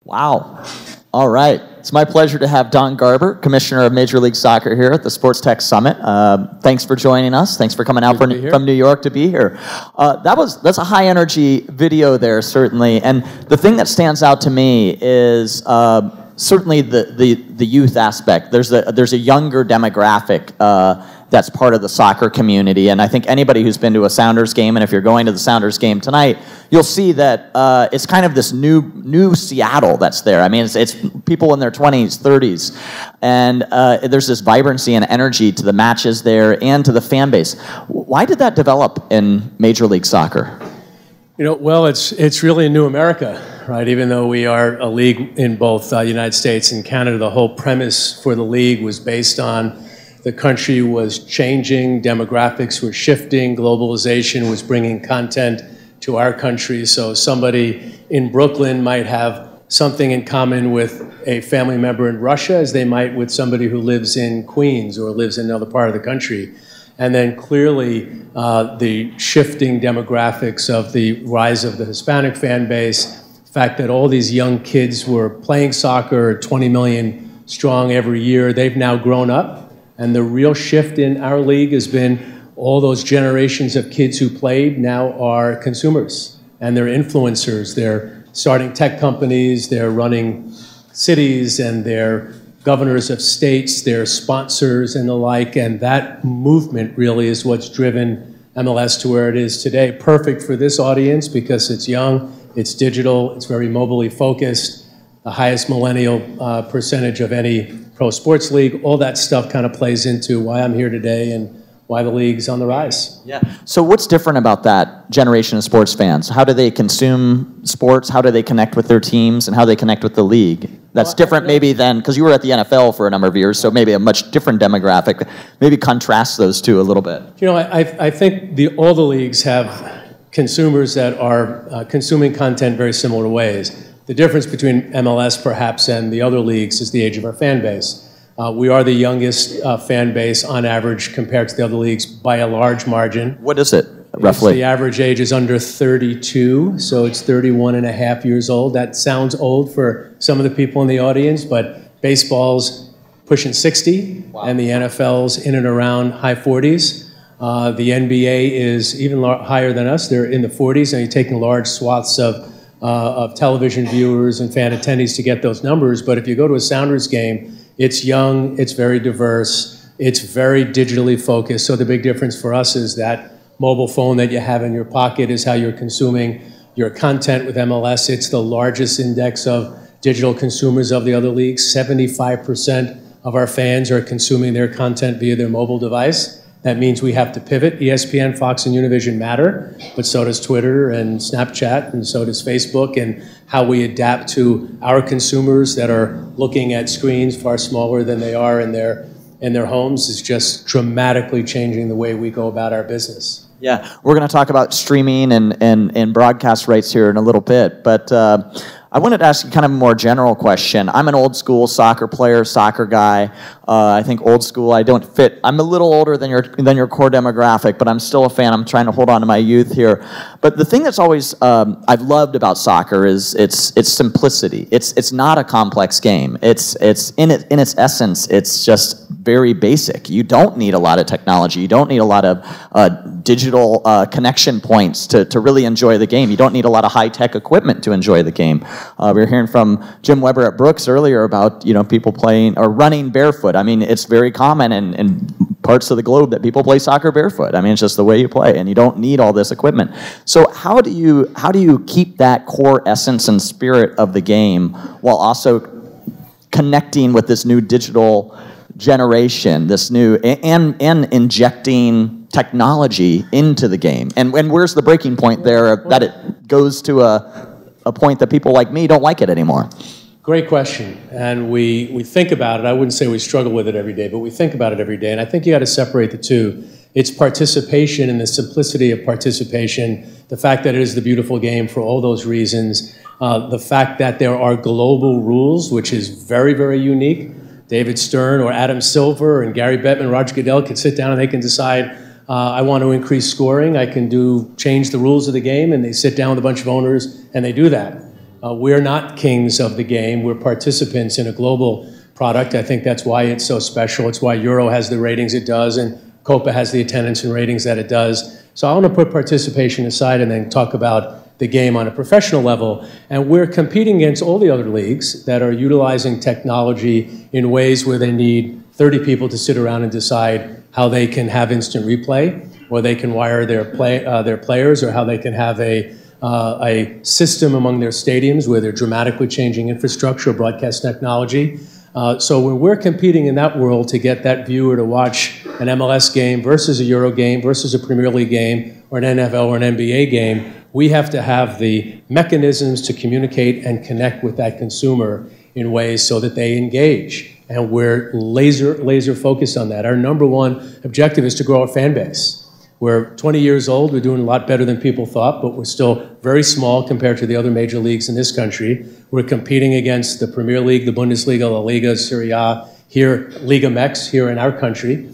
Wow. All right. It's my pleasure to have Don Garber, Commissioner of Major League Soccer here at the Sports Tech Summit. Thanks for joining us. Thanks for coming out from New York to be here. That's a high energy video there, certainly. And the thing that stands out to me is certainly the youth aspect. There's a younger demographic that's part of the soccer community, and I think anybody who's been to a Sounders game, and if you're going to the Sounders game tonight, you'll see that it's kind of this new Seattle that's there. I mean, it's people in their 20s, 30s, and there's this vibrancy and energy to the matches there and to the fan base. Why did that develop in Major League Soccer? You know, well, it's really a new America, right? Even though we are a league in both the United States and Canada, the whole premise for the league was based on the country was changing, demographics were shifting, globalization was bringing content to our country. So somebody in Brooklyn might have something in common with a family member in Russia as they might with somebody who lives in Queens or lives in another part of the country. And then clearly the shifting demographics of the rise of the Hispanic fan base, the fact that all these young kids were playing soccer, 20 million strong every year, they've now grown up. And the real shift in our league has been all those generations of kids who played now are consumers and they're influencers. They're starting tech companies, they're running cities, and they're governors of states, they're sponsors and the like. And that movement really is what's driven MLS to where it is today. Perfect for this audience because it's young, it's digital, it's very mobilely focused, the highest millennial percentage of any pro sports league. All that stuff kind of plays into why I'm here today and why the league's on the rise. Yeah. So what's different about that generation of sports fans? How do they consume sports? How do they connect with their teams? And how they connect with the league? That's different maybe than, because you were at the NFL for a number of years, so maybe a much different demographic. Maybe contrast those two a little bit. You know, I think all the leagues have consumers that are consuming content very similar ways. The difference between MLS perhaps and the other leagues is the age of our fan base. We are the youngest fan base on average compared to the other leagues by a large margin. What is it, roughly? The average age is under 32, so it's 31 and a half years old. That sounds old for some of the people in the audience, but baseball's pushing 60, wow, and the NFL's in and around high 40s. The NBA is even higher than us. They're in the 40s, and you're taking large swaths of television viewers and fan attendees to get those numbers. But if you go to a Sounders game, it's young, it's very diverse, it's very digitally focused. So the big difference for us is that mobile phone that you have in your pocket is how you're consuming your content with MLS. It's the largest index of digital consumers of the other leagues. 75% of our fans are consuming their content via their mobile device. That means we have to pivot. ESPN, Fox, and Univision matter, but so does Twitter and Snapchat, and so does Facebook, and how we adapt to our consumers that are looking at screens far smaller than they are in their homes is just dramatically changing the way we go about our business. Yeah, we're going to talk about streaming and broadcast rights here in a little bit, but I wanted to ask you kind of a more general question. I'm an old school soccer player, soccer guy. I think old school, I don't fit. I'm a little older than your core demographic, but I'm still a fan. I'm trying to hold on to my youth here. But the thing that's always I've loved about soccer is its simplicity. It's not a complex game. It's in its essence, it's just very basic. You don't need a lot of technology. You don't need a lot of digital connection points to really enjoy the game. You don't need a lot of high-tech equipment to enjoy the game. We were hearing from Jim Weber at Brooks earlier about people playing or running barefoot. I mean, it's very common in parts of the globe that people play soccer barefoot. I mean, it's just the way you play, and you don't need all this equipment. So how do you keep that core essence and spirit of the game while also connecting with this new digital generation, this new and injecting technology into the game? And where's the breaking point there that it goes to a point that people like me don't like it anymore? Great question, and we think about it. I wouldn't say we struggle with it every day, but we think about it every day, and I think you got to separate the two. It's participation and the simplicity of participation, the fact that it is the beautiful game for all those reasons, the fact that there are global rules, which is very, very unique. David Stern or Adam Silver and Gary Bettman, Roger Goodell can sit down and they can decide, I want to increase scoring, I can change the rules of the game, and they sit down with a bunch of owners and they do that. We're not kings of the game. We're participants in a global product. I think that's why it's so special. It's why Euro has the ratings it does, and Copa has the attendance and ratings that it does. So I want to put participation aside and then talk about the game on a professional level. And we're competing against all the other leagues that are utilizing technology in ways where they need 30 people to sit around and decide how they can have instant replay, or they can wire their players, or how they can have a system among their stadiums where they're dramatically changing infrastructure or broadcast technology. So when we're competing in that world to get that viewer to watch an MLS game versus a Euro game versus a Premier League game or an NFL or an NBA game, we have to have the mechanisms to communicate and connect with that consumer in ways so that they engage. And we're laser focused on that. Our number one objective is to grow our fan base. We're 20 years old. We're doing a lot better than people thought, but we're still very small compared to the other major leagues in this country. We're competing against the Premier League, the Bundesliga, La Liga, Serie A, here, Liga MX, here in our country.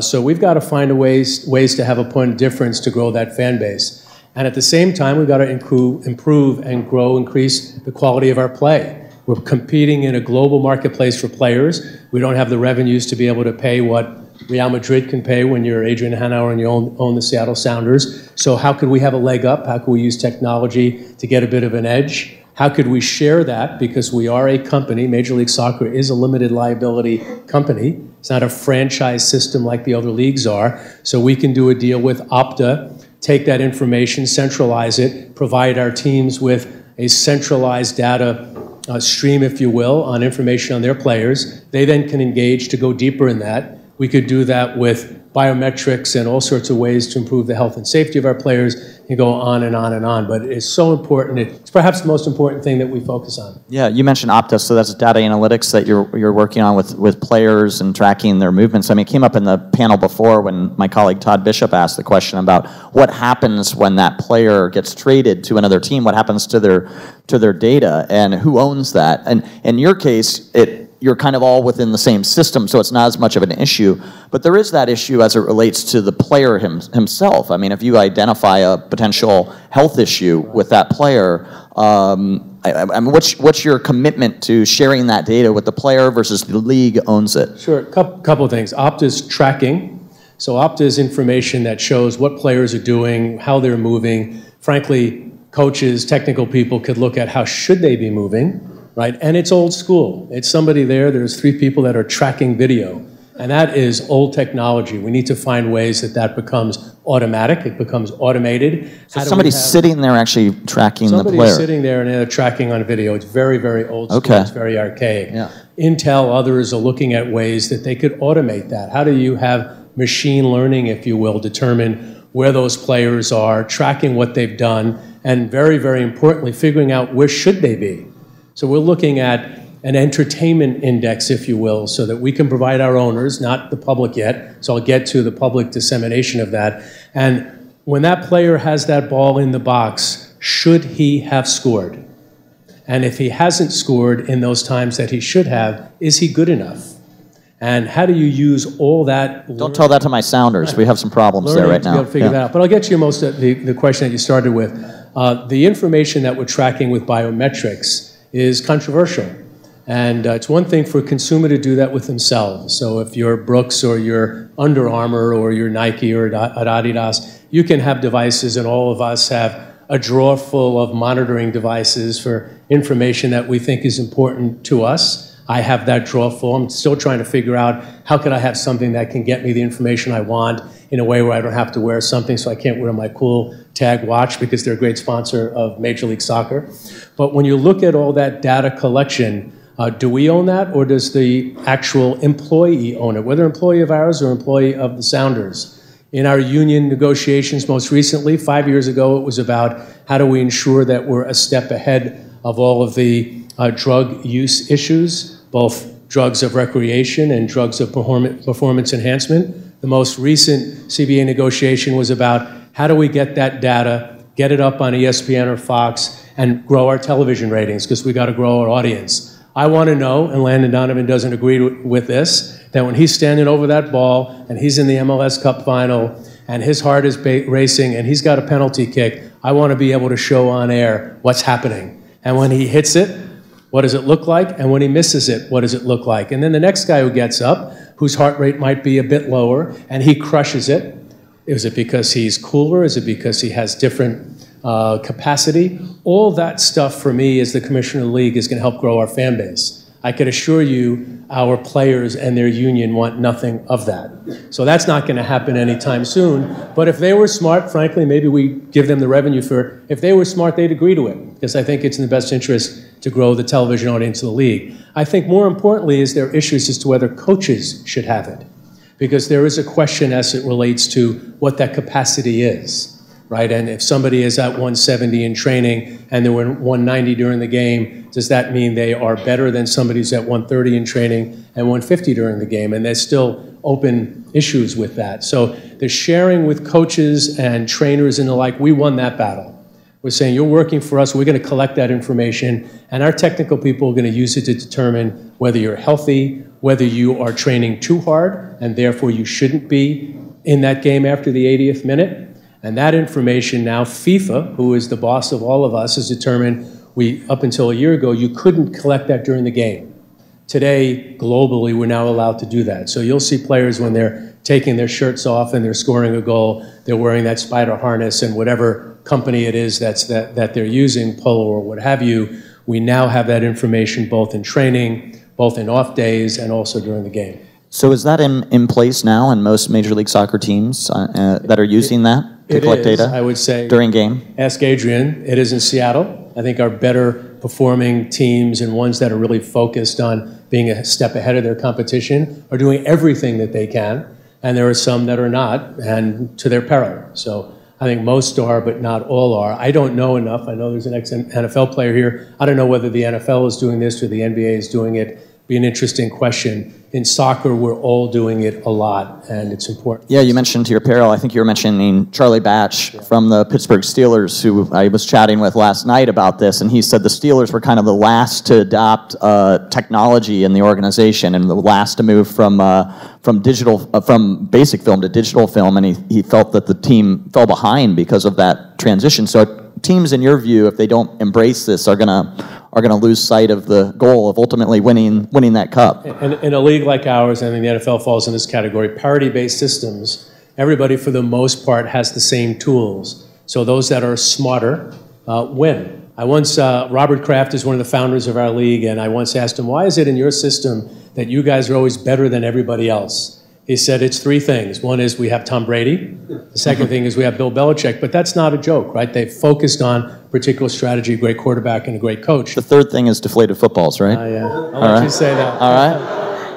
So we've got to find ways to have a point of difference to grow that fan base. And at the same time, we've got to improve and grow, increase the quality of our play. We're competing in a global marketplace for players. We don't have the revenues to be able to pay what Real Madrid can pay when you're Adrian Hanauer and you own the Seattle Sounders. So how could we have a leg up? How could we use technology to get a bit of an edge? How could we share that? Because we are a company. Major League Soccer is a limited liability company. It's not a franchise system like the other leagues are. So we can do a deal with Opta, take that information, centralize it, provide our teams with a centralized data stream, if you will, on information on their players. They then can engage to go deeper in that. We could do that with biometrics and all sorts of ways to improve the health and safety of our players, and go on and on and on. But it's so important. It's perhaps the most important thing that we focus on. Yeah, you mentioned Opta, so that's data analytics that you're working on with players and tracking their movements. I mean, it came up in the panel before when my colleague Todd Bishop asked the question about what happens when that player gets traded to another team. What happens to their data, and who owns that? And in your case, you're kind of all within the same system, so it's not as much of an issue. But there is that issue as it relates to the player himself. I mean, if you identify a potential health issue with that player, I mean, what's your commitment to sharing that data with the player versus the league owns it? Sure, couple of things. Opta's tracking. So Opta is information that shows what players are doing, how they're moving. Frankly, coaches, technical people could look at how should they be moving. Right, and it's old school. It's somebody there's 3 people that are tracking video, and that is old technology. We need to find ways that becomes automatic, it becomes automated. So somebody's sitting there actually tracking the player. Somebody's sitting there and they're tracking on video. It's very, very old school. Okay. It's very archaic. Yeah. Intel, others are looking at ways that they could automate that. How do you have machine learning, if you will, determine where those players are, tracking what they've done, and very, very importantly, figuring out where should they be. So we're looking at an entertainment index, if you will, so that we can provide our owners, not the public yet, so I'll get to the public dissemination of that. And when that player has that ball in the box, should he have scored? And if he hasn't scored in those times that he should have, is he good enough? And how do you use all that? Don't tell that to my Sounders. We have some problems there right now. To be able to figure that out. But I'll get you most of the question that you started with. The information that we're tracking with biometrics is controversial. And it's one thing for a consumer to do that with themselves. So if you're Brooks or you're Under Armour or you're Nike or Adidas, you can have devices, and all of us have a drawer full of monitoring devices for information that we think is important to us. I have that drawer full. I'm still trying to figure out how can I have something that can get me the information I want in a way where I don't have to wear something, so I can't wear my cool tag watch because they're a great sponsor of Major League Soccer. But when you look at all that data collection, do we own that, or does the actual employee own it, whether employee of ours or employee of the Sounders? In our union negotiations most recently, 5 years ago, it was about how do we ensure that we're a step ahead of all of the drug use issues, both drugs of recreation and drugs of performance enhancement. The most recent CBA negotiation was about how do we get that data, get it up on ESPN or Fox, and grow our television ratings, because we got to grow our audience. I want to know, and Landon Donovan doesn't agree with this, that when he's standing over that ball and he's in the MLS Cup final and his heart is racing and he's got a penalty kick, I want to be able to show on air what's happening. And when he hits it, what does it look like? And when he misses it, what does it look like? And then the next guy who gets up, whose heart rate might be a bit lower, and he crushes it. Is it because he's cooler? Is it because he has different capacity? All that stuff for me as the commissioner of the league is going to help grow our fan base. I can assure you our players and their union want nothing of that. So that's not going to happen anytime soon. But if they were smart, frankly, maybe we give them the revenue for it. If they were smart, they'd agree to it, because I think it's in the best interest to grow the television audience of the league. I think more importantly is there are issues as to whether coaches should have it, because there is a question as it relates to what that capacity is. Right, and if somebody is at 170 in training and they were 190 during the game, does that mean they are better than somebody who's at 130 in training and 150 during the game? And there's still open issues with that. So the sharing with coaches and trainers and the like, we won that battle. We're saying, you're working for us, we're going to collect that information, and our technical people are going to use it to determine whether you're healthy, whether you are training too hard, and therefore you shouldn't be in that game after the 80th minute. And that information now, FIFA, who is the boss of all of us, has determined up until a year ago, you couldn't collect that during the game. Today, globally, we're now allowed to do that. So you'll see players when they're taking their shirts off and they're scoring a goal, they're wearing that spider harness and whatever company it is that they're using, Polo or what have you, we now have that information both in training, both in off days, and also during the game. So is that in place now in most Major League Soccer teams that are using that? To collect data, I would say, during game? Ask Adrian. It is in Seattle. I think our better performing teams and ones that are really focused on being a step ahead of their competition are doing everything that they can, and there are some that are not, and to their peril. So I think most are, but not all are. I don't know enough. I know there's an ex-NFL player here. I don't know whether the NFL is doing this or the NBA is doing it. Be an interesting question. In soccer, we're all doing it a lot, and it's important. Yeah, you mentioned to your peril, I think you were mentioning Charlie Batch from the Pittsburgh Steelers, who I was chatting with last night about this, and he said the Steelers were kind of the last to adopt technology in the organization and the last to move from basic film to digital film, and he felt that the team fell behind because of that transition. So teams, in your view, if they don't embrace this, are gonna lose sight of the goal of ultimately winning that cup. And in a league like ours, I think the NFL falls in this category, parity-based systems, everybody for the most part has the same tools. So those that are smarter win. I once, Robert Kraft is one of the founders of our league, and I once asked him, why is it in your system that you guys are always better than everybody else? He said it's three things. One is we have Tom Brady. The second thing is we have Bill Belichick. But that's not a joke, right? They focused on particular strategy, a great quarterback, and a great coach. The third thing is deflated footballs, right? Yeah. I'll let you say that. All right.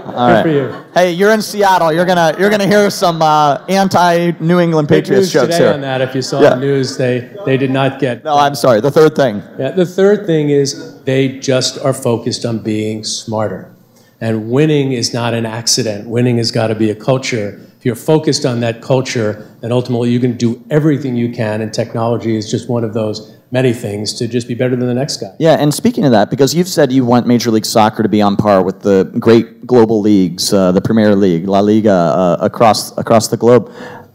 All right. Good for you. Hey, you're in Seattle. You're gonna hear some anti-New England Patriots jokes today here. On that, if you saw the news, they did not get. No, I'm sorry. The third thing. Yeah, the third thing is they just are focused on being smarter. And winning is not an accident. Winning has got to be a culture. If you're focused on that culture, then ultimately you can do everything you can, and technology is just one of those many things to just be better than the next guy. Yeah, and speaking of that, because you've said you want Major League Soccer to be on par with the great global leagues, the Premier League, La Liga, across the globe,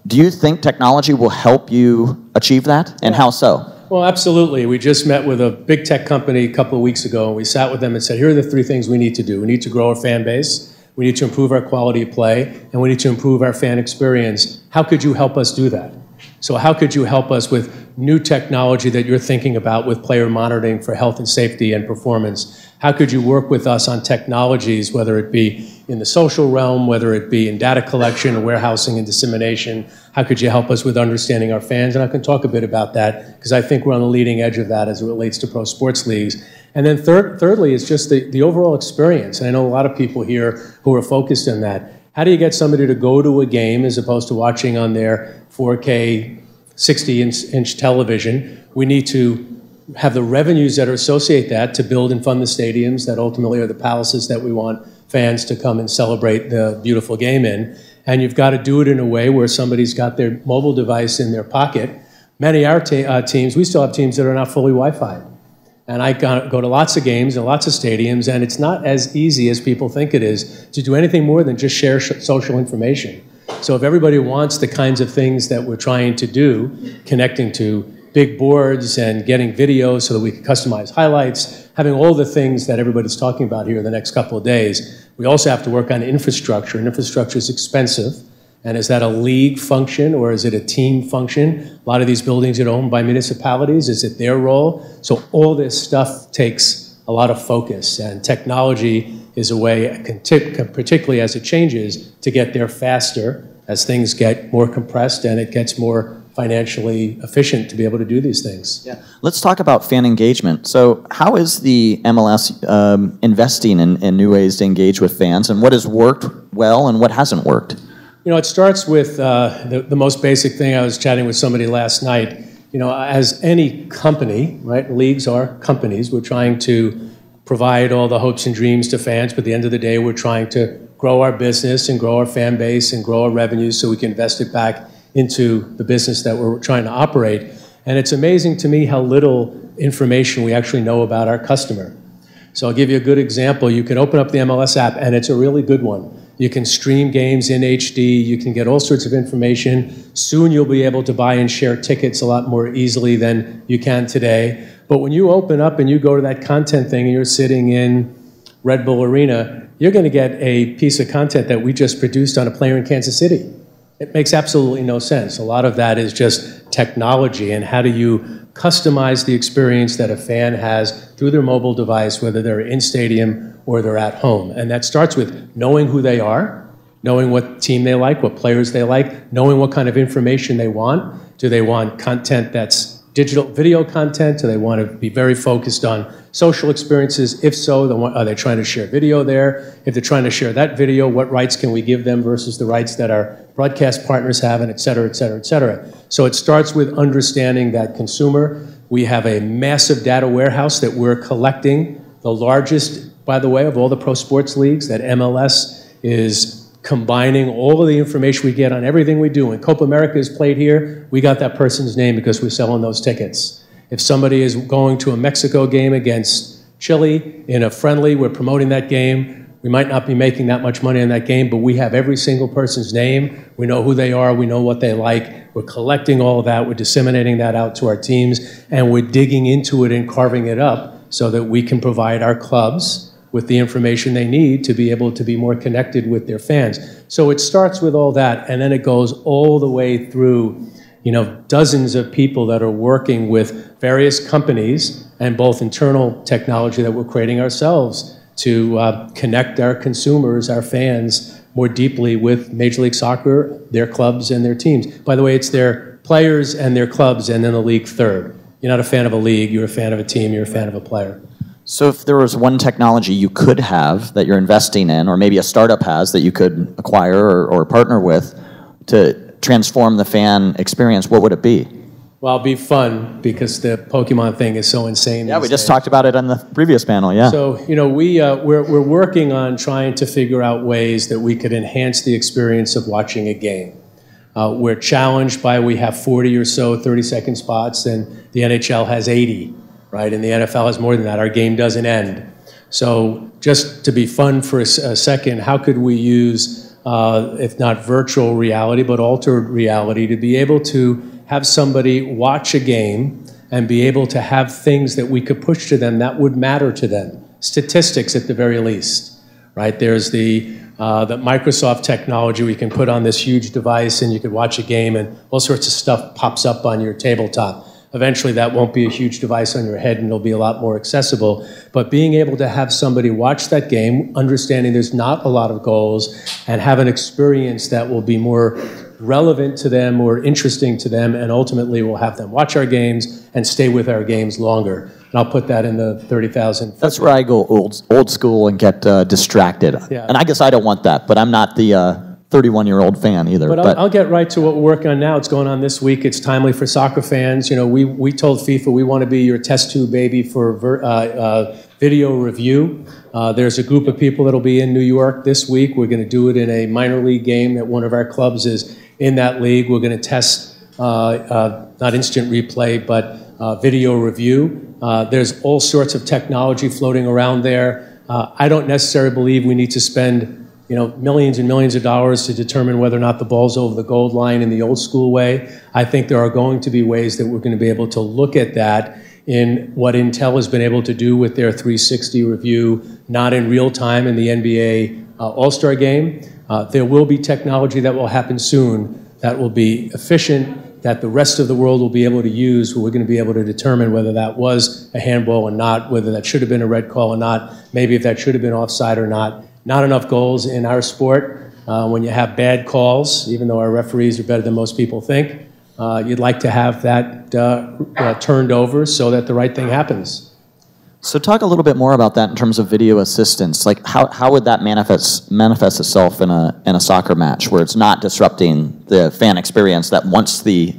do you think technology will help you achieve that, and how so? Well, absolutely. We just met with a big tech company a couple of weeks ago, and we sat with them and said, here are the three things we need to do. We need to grow our fan base, we need to improve our quality of play, and we need to improve our fan experience. How could you help us do that? So how could you help us with new technology that you're thinking about with player monitoring for health and safety and performance? How could you work with us on technologies, whether it be in the social realm, whether it be in data collection, warehousing, and dissemination? How could you help us with understanding our fans? And I can talk a bit about that, because I think we're on the leading edge of that as it relates to pro sports leagues. And then thirdly is just the overall experience. And I know a lot of people here who are focused on that. How do you get somebody to go to a game as opposed to watching on their 4K 60-inch television? We need to have the revenues that are associate that to build and fund the stadiums that ultimately are the palaces that we want fans to come and celebrate the beautiful game in. And you've got to do it in a way where somebody's got their mobile device in their pocket. Many of our teams, we still have teams that are not fully Wi-Fi. And I go to lots of games and lots of stadiums, and it's not as easy as people think it is to do anything more than just share social information. So if everybody wants the kinds of things that we're trying to do, connecting to big boards and getting videos so that we can customize highlights, having all the things that everybody's talking about here the next couple of days. We also have to work on infrastructure, and infrastructure is expensive. And is that a league function or is it a team function? A lot of these buildings are owned by municipalities. Is it their role? So all this stuff takes a lot of focus, and technology is a way, particularly as it changes, to get there faster as things get more compressed and it gets more financially efficient to be able to do these things. Yeah. Let's talk about fan engagement. So how is the MLS investing in new ways to engage with fans, and what has worked well and what hasn't worked? You know, it starts with the most basic thing. I was chatting with somebody last night. You know, as any company, right, leagues are companies, we're trying to provide all the hopes and dreams to fans, but at the end of the day, we're trying to grow our business and grow our fan base and grow our revenues so we can invest it back into the business that we're trying to operate. And it's amazing to me how little information we actually know about our customer. So I'll give you a good example. You can open up the MLS app, and it's a really good one. You can stream games in HD. You can get all sorts of information. Soon you'll be able to buy and share tickets a lot more easily than you can today. But when you open up and you go to that content thing and you're sitting in Red Bull Arena, you're going to get a piece of content that we just produced on a player in Kansas City. It makes absolutely no sense. A lot of that is just technology, and how do you customize the experience that a fan has through their mobile device, whether they're in stadium or they're at home. And that starts with knowing who they are, knowing what team they like, what players they like, knowing what kind of information they want. Do they want content that's digital video content? Do they want to be very focused on social experiences? If so, are they trying to share video there? If they're trying to share that video, what rights can we give them versus the rights that our broadcast partners have, and et cetera, et cetera, et cetera. So it starts with understanding that consumer. We have a massive data warehouse that we're collecting, the largest, by the way, of all the pro sports leagues, that MLS is combining all of the information we get on everything we do. When Copa America is played here, we got that person's name because we're selling those tickets. If somebody is going to a Mexico game against Chile in a friendly, we're promoting that game. We might not be making that much money on that game, but we have every single person's name. We know who they are. We know what they like. We're collecting all of that. We're disseminating that out to our teams, and we're digging into it and carving it up so that we can provide our clubs with the information they need to be able to be more connected with their fans. So it starts with all that, and then it goes all the way through, you know, dozens of people that are working with various companies and both internal technology that we're creating ourselves to connect our consumers, our fans, more deeply with Major League Soccer, their clubs and their teams. By the way, it's their players and their clubs, and then the league third. You're not a fan of a league, you're a fan of a team, you're a fan of a player. So if there was one technology you could have that you're investing in, or maybe a startup has that you could acquire or partner with to transform the fan experience, what would it be? Well, it'd be fun because the Pokemon thing is so insane. Yeah, we just talked about it on the previous panel, yeah. So, you know, we're working on trying to figure out ways that we could enhance the experience of watching a game. We're challenged by, we have 40 or so 30-second spots, and the NHL has 80. Right, and the NFL has more than that. Our game doesn't end. So just to be fun for a second, how could we use, if not virtual reality, but altered reality, to be able to have somebody watch a game and be able to have things that we could push to them that would matter to them, statistics at the very least, right? There's the Microsoft technology we can put on this huge device, and you could watch a game and all sorts of stuff pops up on your tabletop. Eventually, that won't be a huge device on your head, and it'll be a lot more accessible. But being able to have somebody watch that game, understanding there's not a lot of goals, and have an experience that will be more relevant to them or interesting to them, and ultimately will have them watch our games and stay with our games longer. And I'll put that in the 30,000. That's where I go old school and get distracted. Yeah. And I guess I don't want that, but I'm not the 31-year-old fan either. But I'll get right to what we're working on now. It's going on this week. It's timely for soccer fans. You know, we told FIFA we want to be your test tube baby for video review. There's a group of people that'll be in New York this week. We're going to do it in a minor league game that one of our clubs is in that league. We're going to test not instant replay, but video review. There's all sorts of technology floating around there. I don't necessarily believe we need to spend millions and millions of dollars to determine whether or not the ball's over the goal line in the old school way. I think there are going to be ways that we're going to be able to look at that in what Intel has been able to do with their 360 review, not in real time in the NBA All-Star game. There will be technology that will happen soon that will be efficient, that the rest of the world will be able to use, where we're going to be able to determine whether that was a handball or not, whether that should have been a red call or not, maybe if that should have been offside or not. Not enough goals in our sport. When you have bad calls, even though our referees are better than most people think, you'd like to have that turned over so that the right thing happens. So talk a little bit more about that in terms of video assistance. Like how would that manifest itself in a soccer match where it's not disrupting the fan experience that wants the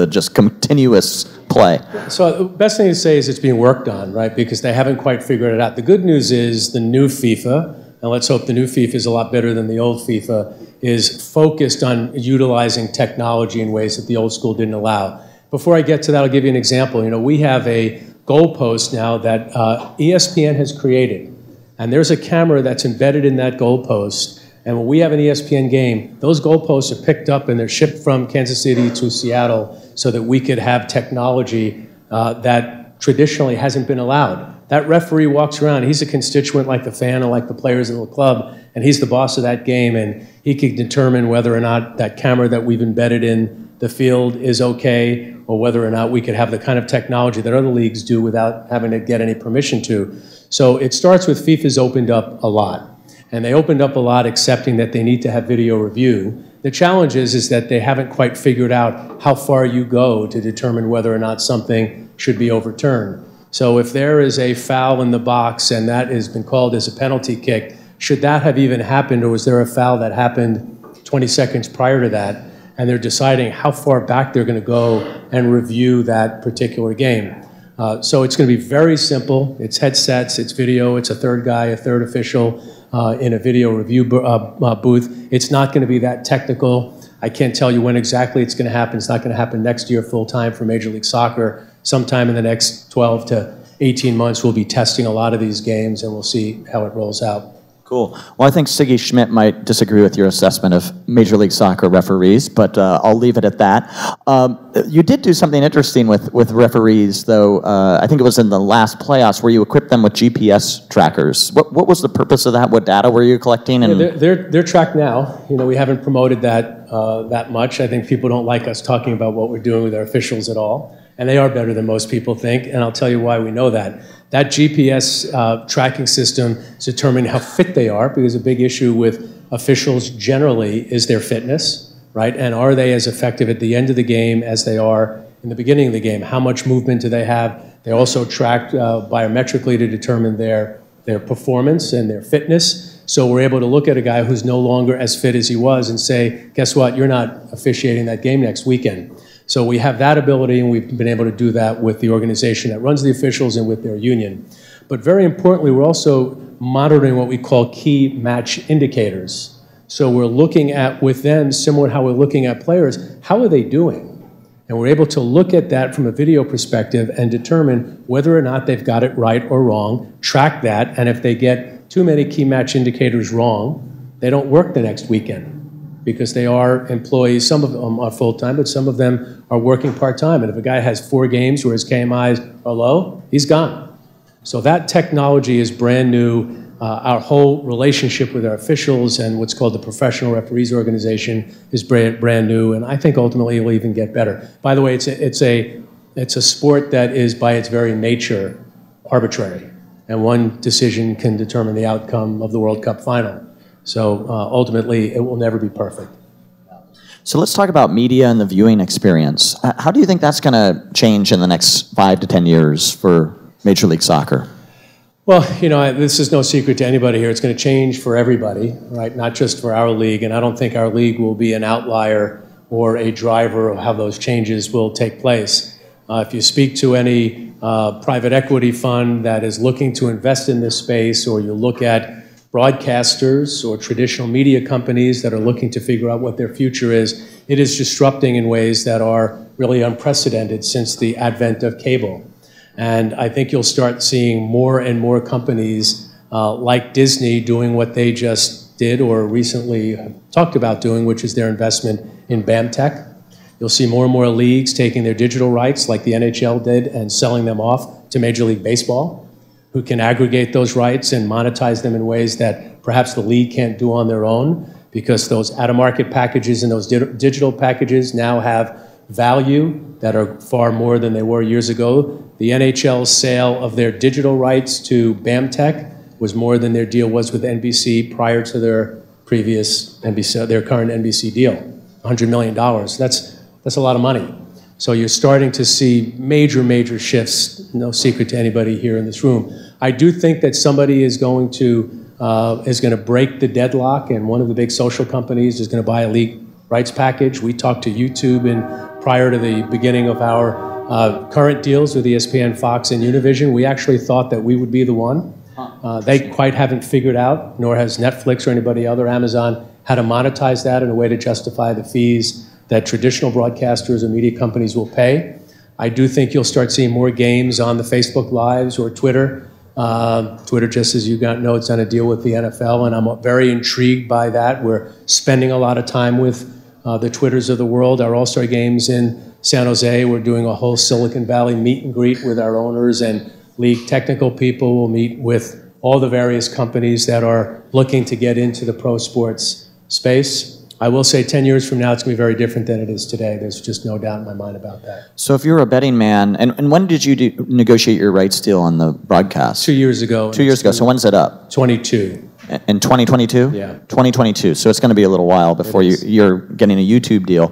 just continuous play? So the best thing to say is it's being worked on, right? Because they haven't quite figured it out. The good news is the new FIFA, and let's hope the new FIFA is a lot better than the old FIFA, is focused on utilizing technology in ways that the old school didn't allow. Before I get to that, I'll give you an example. We have a goalpost now that ESPN has created, and there's a camera that's embedded in that goalpost, and when we have an ESPN game, those goalposts are picked up and they're shipped from Kansas City to Seattle so that we could have technology that traditionally hasn't been allowed. That referee walks around, he's a constituent like the fan or like the players in the club, and he's the boss of that game, and he can determine whether or not that camera that we've embedded in the field is okay, or whether or not we could have the kind of technology that other leagues do without having to get any permission to. So it starts with FIFA's opened up a lot, and they opened up a lot accepting that they need to have video review. The challenge is that they haven't quite figured out how far you go to determine whether or not something should be overturned. So if there is a foul in the box and that has been called as a penalty kick, should that have even happened, or was there a foul that happened 20 seconds prior to that, and they're deciding how far back they're going to go and review that particular game. So it's going to be very simple. It's headsets, it's video, it's a third guy, a third official in a video review booth. It's not going to be that technical. I can't tell you when exactly it's going to happen. It's not going to happen next year full time for Major League Soccer. Sometime in the next 12 to 18 months, we'll be testing a lot of these games, and we'll see how it rolls out. Cool. Well, I think Siggy Schmidt might disagree with your assessment of Major League Soccer referees, but I'll leave it at that. You did do something interesting with referees, though. I think it was in the last playoffs where you equipped them with GPS trackers. What was the purpose of that? What data were you collecting? And they're tracked now. We haven't promoted that that much. I think people don't like us talking about what we're doing with our officials at all. And they are better than most people think, and I'll tell you why we know that. That GPS tracking system is determining how fit they are, because a big issue with officials generally is their fitness, right? And are they as effective at the end of the game as they are in the beginning of the game? How much movement do they have? They also track biometrically to determine their performance and their fitness. So we're able to look at a guy who's no longer as fit as he was and say, guess what, you're not officiating that game next weekend. So we have that ability, and we've been able to do that with the organization that runs the officials and with their union. But very importantly, we're also monitoring what we call key match indicators. So we're looking at, with them, similar to how we're looking at players, how are they doing? And we're able to look at that from a video perspective and determine whether or not they've got it right or wrong, track that, and if they get too many key match indicators wrong, they don't work the next weekend, because they are employees. Some of them are full-time, but some of them are working part-time. And if a guy has 4 games where his KMIs are low, he's gone. So that technology is brand new. Our whole relationship with our officials and what's called the Professional Referees Organization is brand new, and I think ultimately it will even get better. By the way, it's a sport that is by its very nature arbitrary, and one decision can determine the outcome of the World Cup final. So ultimately, it will never be perfect. So let's talk about media and the viewing experience. How do you think that's going to change in the next 5 to 10 years for Major League Soccer? Well, this is no secret to anybody here. It's going to change for everybody, right? Not just for our league. And I don't think our league will be an outlier or a driver of how those changes will take place. If you speak to any private equity fund that is looking to invest in this space, or you look at broadcasters or traditional media companies that are looking to figure out what their future is, it is disrupting in ways that are really unprecedented since the advent of cable. And I think you'll start seeing more and more companies like Disney doing what they just did or recently talked about doing, which is their investment in BAMTech. You'll see more and more leagues taking their digital rights, like the NHL did, and selling them off to Major League Baseball, who can aggregate those rights and monetize them in ways that perhaps the league can't do on their own, because those out-of-market packages and those digital packages now have value that are far more than they were years ago. The NHL's sale of their digital rights to BAMTech was more than their deal was with NBC prior to their previous NBC, their current NBC deal, $100 million. That's a lot of money. So you're starting to see major shifts, no secret to anybody here in this room. I do think that somebody is going to break the deadlock, and one of the big social companies is going to buy a league rights package. We talked to YouTube prior to the beginning of our current deals with ESPN, Fox, and Univision. We actually thought that we would be the one. They quite haven't figured out, nor has Netflix or anybody other, Amazon, how to monetize that in a way to justify the fees that traditional broadcasters or media companies will pay. I do think you'll start seeing more games on the Facebook Lives or Twitter. Twitter, just as you know, it's on a deal with the NFL, and I'm very intrigued by that. We're spending a lot of time with the Twitters of the world. Our All-Star games in San Jose, we're doing a whole Silicon Valley meet and greet with our owners and league technical people. We'll meet with all the various companies that are looking to get into the pro sports space. I will say 10 years from now, it's going to be very different than it is today. There's just no doubt in my mind about that. So if you're a betting man, and when did you negotiate your rights deal on the broadcast? 2 years ago. 2 years ago. So when's it up? 22. In 2022? Yeah. 2022. So it's going to be a little while before you're getting a YouTube deal.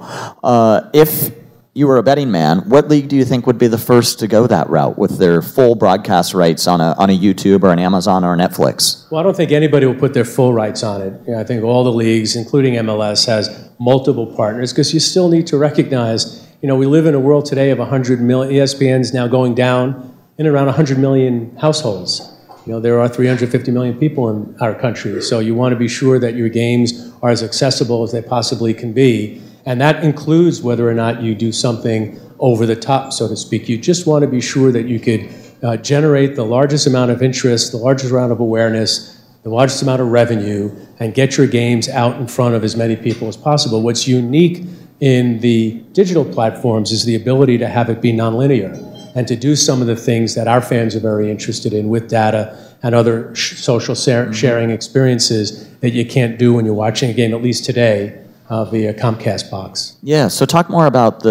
If you were a betting man, what league do you think would be the first to go that route with their full broadcast rights on a YouTube or an Amazon or a Netflix? Well, I don't think anybody will put their full rights on it. I think all the leagues, including MLS, has multiple partners, because you still need to recognize, we live in a world today of 100 million, ESPN's now going down in around 100 million households. There are 350 million people in our country, so you want to be sure that your games are as accessible as they possibly can be. And that includes whether or not you do something over the top, so to speak. You just want to be sure that you could generate the largest amount of interest, the largest amount of awareness, the largest amount of revenue, and get your games out in front of as many people as possible. What's unique in the digital platforms is the ability to have it be nonlinear and to do some of the things that our fans are very interested in with data and other social sharing experiences that you can't do when you're watching a game, at least today, via Comcast box. Yeah, so talk more about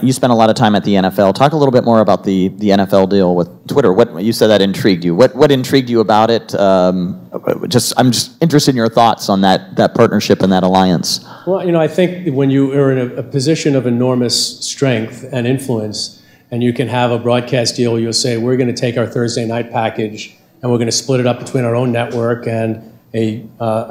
you spent a lot of time at the NFL. Talk a little bit more about the NFL deal with Twitter. What you said that intrigued you. What intrigued you about it? I'm just interested in your thoughts on that partnership and that alliance. Well, I think when you are in a position of enormous strength and influence, and you can have a broadcast deal, you'll say, we're going to take our Thursday night package and we're going to split it up between our own network and a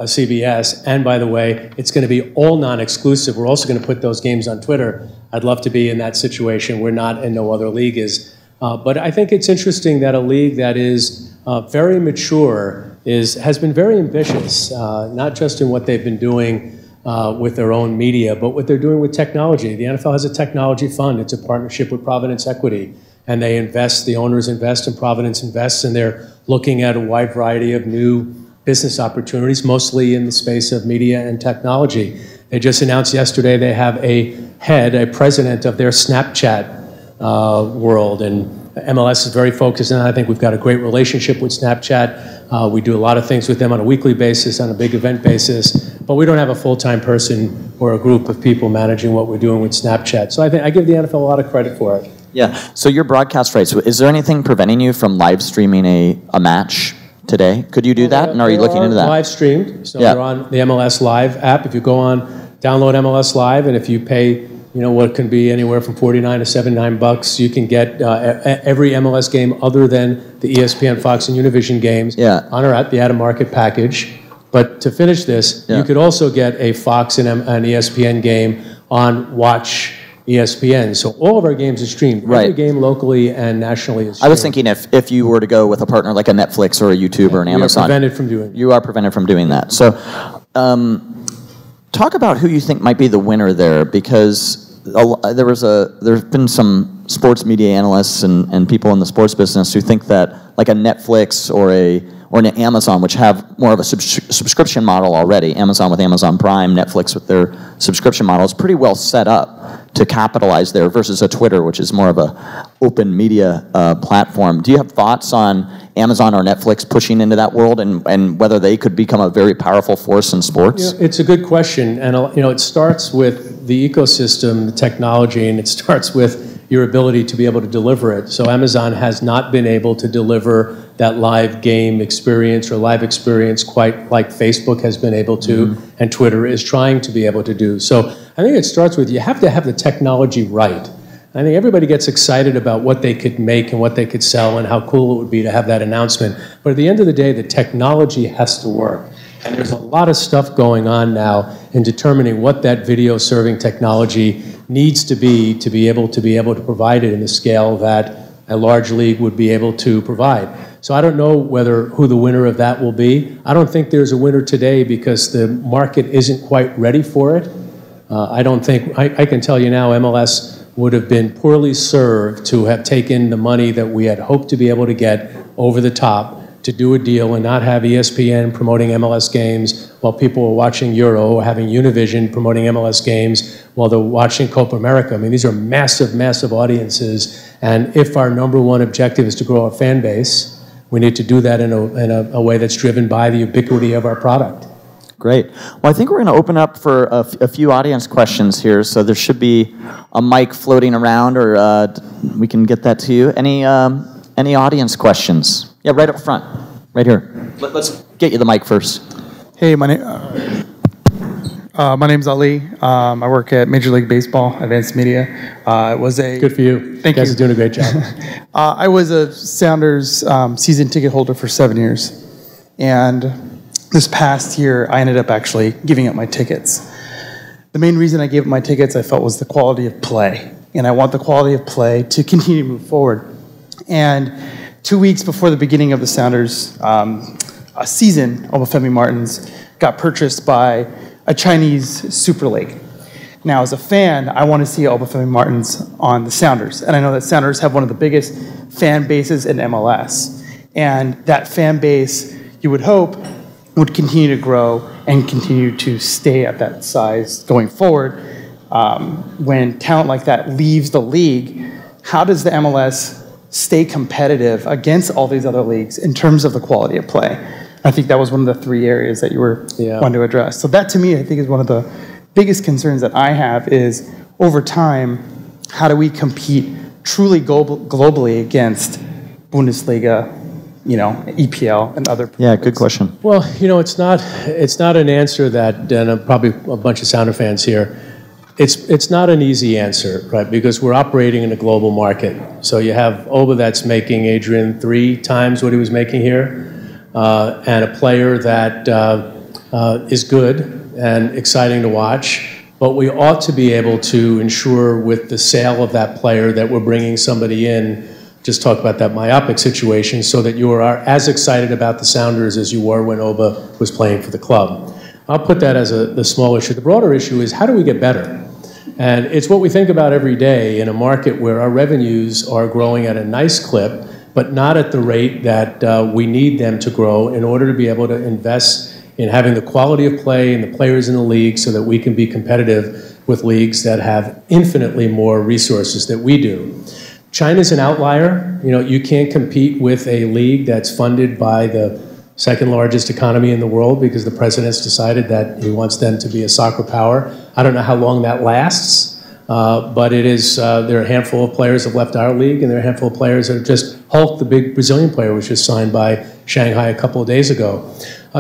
CBS, and by the way, it's going to be all non-exclusive. We're also going to put those games on Twitter. I'd love to be in that situation. We're not, and no other league is. But I think it's interesting that a league that is very mature has been very ambitious, not just in what they've been doing with their own media, but what they're doing with technology. The NFL has a technology fund. It's a partnership with Providence Equity, and they invest, the owners invest, and Providence invests, and they're looking at a wide variety of new business opportunities, mostly in the space of media and technology. They just announced yesterday they have a president of their Snapchat world, and MLS is very focused on that. I think we've got a great relationship with Snapchat. We do a lot of things with them on a weekly basis, on a big event basis, but we don't have a full-time person or a group of people managing what we're doing with Snapchat. So I give the NFL a lot of credit for it. Yeah, so your broadcast rights, is there anything preventing you from live streaming a match today? Could you do that, and are you looking into that? Live streamed, so they're on the MLS Live app. If you go on, download MLS Live, and if you pay, what can be anywhere from $49 to $79, you can get every MLS game other than the ESPN, Fox, and Univision games on or at the out-of-market package. But to finish this, you could also get a Fox and an ESPN game on Watch ESPN. So all of our games are streamed. Every game locally and nationally is streamed. I was thinking if you were to go with a partner like a Netflix or a YouTube or an Amazon. You're prevented from doing that. You are prevented from doing that. So talk about who you think might be the winner there, because there's been some sports media analysts and people in the sports business who think that like a Netflix or or into Amazon, which have more of a subscription model already. Amazon with Amazon Prime, Netflix with their subscription model is pretty well set up to capitalize there versus a Twitter, which is more of a open media platform. Do you have thoughts on Amazon or Netflix pushing into that world and whether they could become a very powerful force in sports? It's a good question, and it starts with the ecosystem, the technology, and it starts with your ability to be able to deliver it. So Amazon has not been able to deliver that live game experience or live experience quite like Facebook has been able to, and Twitter is trying to be able to do. So I think it starts with you have to have the technology right. I think everybody gets excited about what they could make and what they could sell and how cool it would be to have that announcement. But at the end of the day, the technology has to work. And there's a lot of stuff going on now in determining what that video serving technology needs to be able to provide it in the scale that a large league would be able to provide. So I don't know who the winner of that will be. I don't think there's a winner today because the market isn't quite ready for it. I don't think, I can tell you now, MLS would have been poorly served to have taken the money that we had hoped to be able to get over the top to do a deal and not have ESPN promoting MLS games while people were watching Euro, or having Univision promoting MLS games while they're watching Copa America. I mean, these are massive, massive audiences, and if our number one objective is to grow our fan base, we need to do that in a way that's driven by the ubiquity of our product. Great. Well, I think we're going to open up for a few audience questions here, so there should be a mic floating around, or we can get that to you. Any audience questions? Yeah, right up front, right here. Let's get you the mic first. Hey, my name's Ali. I work at Major League Baseball, Advanced Media. It was a good for you. Thank you. You guys are doing a great job. I was a Sounders season ticket holder for 7 years, and this past year I ended up actually giving up my tickets. The main reason I gave up my tickets I felt was the quality of play, and I want the quality of play to continue to move forward. And 2 weeks before the beginning of the Sounders season, Obafemi Martins got purchased by a Chinese super league. Now, as a fan, I want to see Obafemi Martins on the Sounders, and I know that Sounders have one of the biggest fan bases in MLS. And that fan base, you would hope, would continue to grow and continue to stay at that size going forward. When talent like that leaves the league, how does the MLS stay competitive against all these other leagues in terms of the quality of play? I think that was one of the 3 areas that you were wanting to address. So that, to me, I think is one of the biggest concerns that I have is, over time, how do we compete truly globally against Bundesliga, EPL and other? Yeah, good question. Well, it's not an answer that, and probably a bunch of Sounder fans here, it's not an easy answer, right? Because we're operating in a global market. So you have Oba that's making, Adrian, 3 times what he was making here, and a player that is good and exciting to watch. But we ought to be able to ensure with the sale of that player that we're bringing somebody in, just talk about that myopic situation, so that you are as excited about the Sounders as you were when Oba was playing for the club. I'll put that as the small issue. The broader issue is, how do we get better? And it's what we think about every day in a market where our revenues are growing at a nice clip, but not at the rate that we need them to grow in order to be able to invest in having the quality of play and the players in the league so that we can be competitive with leagues that have infinitely more resources than we do. China's an outlier. You can't compete with a league that's funded by the second largest economy in the world because the president's decided that he wants them to be a soccer power. I don't know how long that lasts, but it is. There are a handful of players that have left our league, and there are a handful of players that have just Hulk, the big Brazilian player, was just signed by Shanghai a couple of days ago.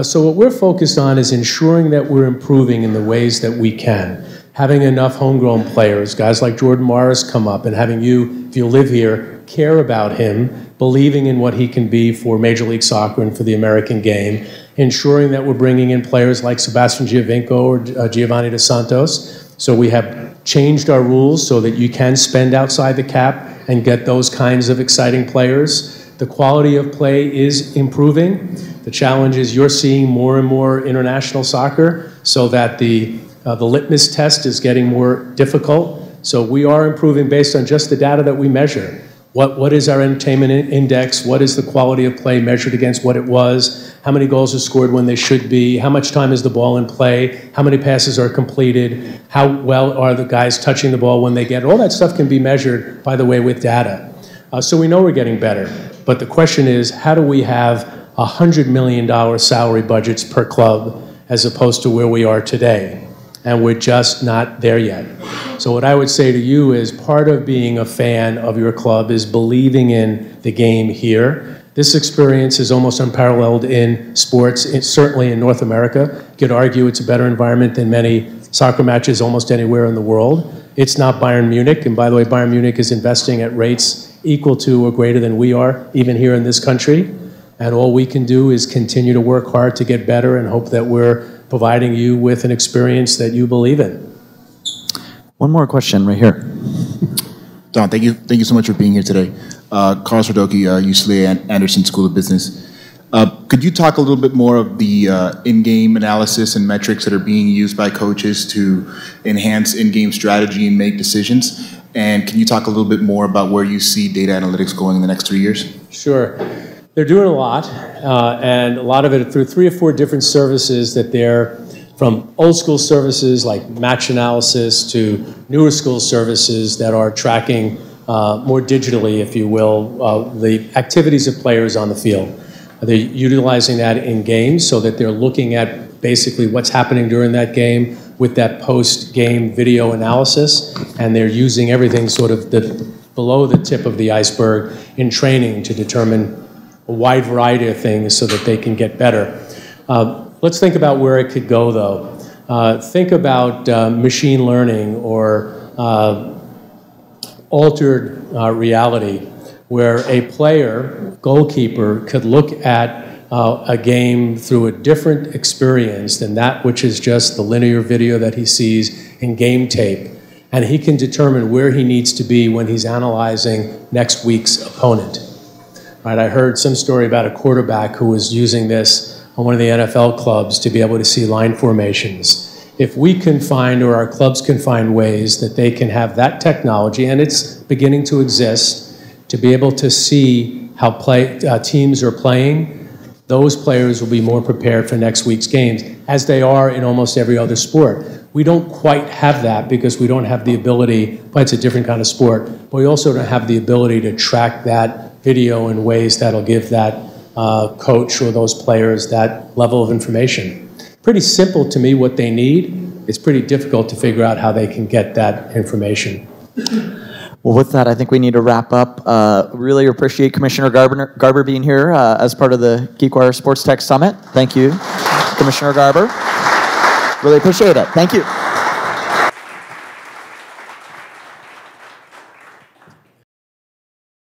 So what we're focused on is ensuring that we're improving in the ways that we can. Having enough homegrown players, guys like Jordan Morris come up, and having you, if you live here, care about him, believing in what he can be for Major League Soccer and for the American game, ensuring that we're bringing in players like Sebastian Giovinco or Giovanni Dos Santos. So we have changed our rules so that you can spend outside the cap and get those kinds of exciting players. The quality of play is improving. The challenge is you're seeing more and more international soccer so that the litmus test is getting more difficult. So we are improving based on just the data that we measure. What is our entertainment index? What is the quality of play measured against what it was? How many goals are scored when they should be? How much time is the ball in play? How many passes are completed? How well are the guys touching the ball when they get it? All that stuff can be measured, by the way, with data. So we know we're getting better. But the question is, how do we have $100 million salary budgets per club as opposed to where we are today? And we're just not there yet. So what I would say to you is part of being a fan of your club is believing in the game here. This experience is almost unparalleled in sports, certainly in North America. You could argue it's a better environment than many soccer matches almost anywhere in the world. It's not Bayern Munich, and by the way, Bayern Munich is investing at rates equal to or greater than we are, even here in this country. And all we can do is continue to work hard to get better and hope that we're providing you with an experience that you believe in. One more question right here. Don, thank you so much for being here today. Carl Sardoki, UCLA Anderson School of Business. Could you talk a little bit more of the in-game analysis and metrics that are being used by coaches to enhance in-game strategy and make decisions? And can you talk a little bit more about where you see data analytics going in the next 3 years? Sure. They're doing a lot, and a lot of it through 3 or 4 different services that they're from old school services like match analysis to newer school services that are tracking more digitally, if you will, the activities of players on the field. They're utilizing that in games so that they're looking at basically what's happening during that game with that post-game video analysis, and they're using everything sort of below the tip of the iceberg in training to determine a wide variety of things so that they can get better. Let's think about where it could go, though. Think about machine learning or altered reality, where a player, goalkeeper, could look at a game through a different experience than that which is just the linear video that he sees in game tape. And he can determine where he needs to be when he's analyzing next week's opponent. Right, I heard some story about a quarterback who was using this on one of the NFL clubs to be able to see line formations. If we can find, or our clubs can find ways that they can have that technology, and it's beginning to exist, to be able to see how teams are playing, those players will be more prepared for next week's games, as they are in almost every other sport. We don't quite have that because we don't have the ability, but it's a different kind of sport, but we also don't have the ability to track that video in ways that'll give that coach or those players that level of information. Pretty simple to me what they need. It's pretty difficult to figure out how they can get that information. Well, with that, I think we need to wrap up. Really appreciate Commissioner Garber being here as part of the GeekWire Sports Tech Summit. Thank you, Commissioner Garber. Really appreciate it. Thank you.